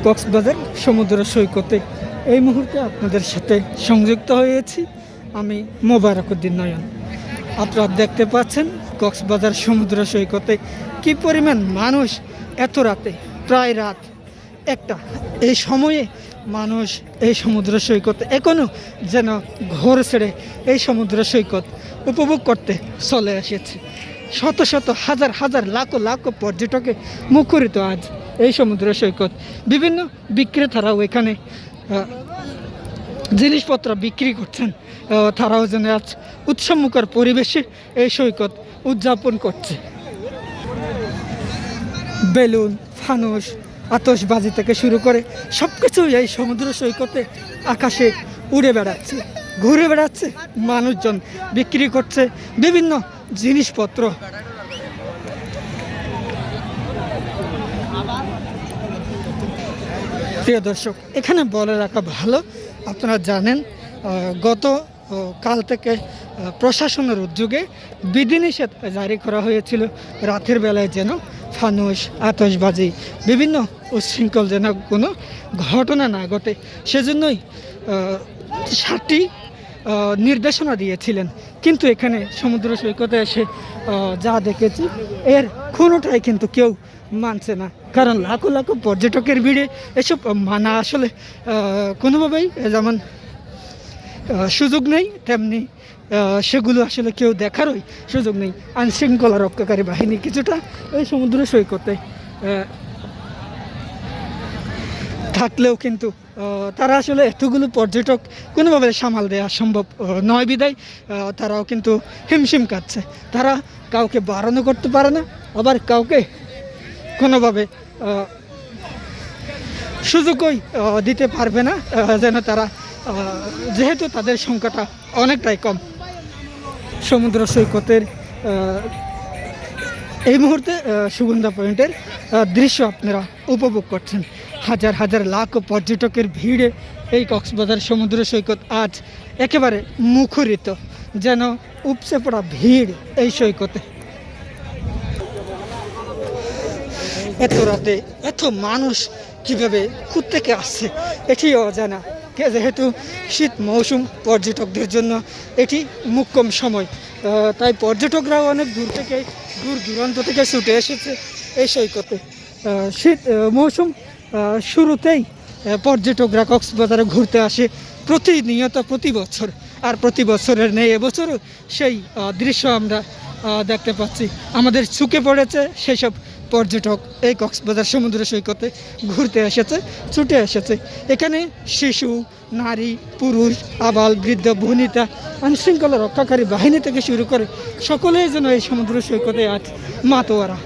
কক্সবাজার সমুদ্র সৈকতে এই মুহূর্তে আপনাদের সাথে সংযুক্ত হয়েছি আমি মোবারকুদ্দিন নয়ন। আপনারা দেখতে পাচ্ছেন কক্সবাজার সমুদ্র সৈকতে কি পরিমাণ মানুষ এত রাতে, প্রায় রাত 1টা এই সময়ে মানুষ এই সমুদ্র সৈকতে এখনও যেন ঘর ছেড়ে এই সমুদ্র সৈকত উপভোগ করতে চলে এসেছে। শত শত হাজার হাজার লাখো লাখো পর্যটকে মুখরিত আজ এই সমুদ্র সৈকত। বিভিন্ন বিক্রেতারাও এখানে জিনিসপত্র বিক্রি করছেন। তারাও যেন আজ উৎসবমুখর পরিবেশে এই সৈকত উদযাপন করছে। বেলুন, ফানুস, আতশবাজি থেকে শুরু করে সব কিছুই এই সমুদ্র সৈকতে আকাশে উড়ে বেড়াচ্ছে, ঘুরে বেড়াচ্ছে। মানুষজন বিক্রি করছে বিভিন্ন জিনিসপত্র। প্রিয় দর্শক, এখানে বলে রাখা ভালো, আপনারা জানেন গত কাল থেকে প্রশাসনের উদ্যোগে বিধিনিষেধ জারি করা হয়েছিল রাতের বেলায় যেন ফানুস, আতশবাজি, বিভিন্ন উচ্ছৃঙ্খল যেন কোনো ঘটনা না ঘটে। সেজন্যই 7টি নির্দেশনা দিয়েছিলেন। কিন্তু এখানে সমুদ্র সৈকতে এসে যা দেখেছি এর কোনোটাই কিন্তু কেউ মানছে না। কারণ লাখো লাখো পর্যটকের ভিড়ে এসব মানা আসলে কোনোভাবেই যেমন সুযোগ নেই, তেমনি সেগুলো আসলে কেউ দেখারই সুযোগ নেই। আইনশৃঙ্খলা রক্ষাকারী বাহিনী কিছুটা এই সমুদ্র সৈকতে থাকলেও কিন্তু তারা আসলে এতগুলো পর্যটক কোনোভাবে সামাল দেওয়া সম্ভব নয় বিদায় তারাও কিন্তু হিমশিম কাটছে। তারা কাউকে বারণও করতে পারে না, আবার কাউকে কোনোভাবে সুযোগই দিতে পারবে না যেন তারা, যেহেতু তাদের সংখ্যাটা অনেকটাই কম। সমুদ্র সৈকতের এই মুহূর্তে সুগন্ধা পয়েন্টের দৃশ্য আপনারা উপভোগ করছেন। হাজার হাজার লাখ পর্যটকের ভিড়ে এই কক্সবাজার সমুদ্র সৈকত আজ একেবারে মুখরিত, যেন উপচে পড়া ভিড় এই সৈকতে। এত রাতে এত মানুষ কীভাবে থেকে আসছে এটি অজানা, যেহেতু শীত মৌসুম পর্যটকদের জন্য এটি মোক্ষম সময়। তাই পর্যটকরাও অনেক দূর দূরান্ত থেকে ছুটে এসেছে এই সৈকতে। শীত মৌসুম শুরুতেই পর্যটকরা কক্সবাজারে ঘুরতে আসে প্রতিনিয়ত, প্রতি বছর। আর প্রতি বছরের নেই, এবছরও সেই দৃশ্য আমরা দেখতে পাচ্ছি। আমাদের চোখে পড়েছে সেসব পর্যটক এই কক্সবাজার সমুদ্র সৈকতে ঘুরতে এসেছে, ছুটে এসেছে। এখানে শিশু, নারী, পুরুষ, আবাল, বৃদ্ধ, বনিতা, আইনশৃঙ্খলা রক্ষাকারী বাহিনী থেকে শুরু করে সকলেই যেন এই সমুদ্র সৈকতে আজ মাতোয়ারা।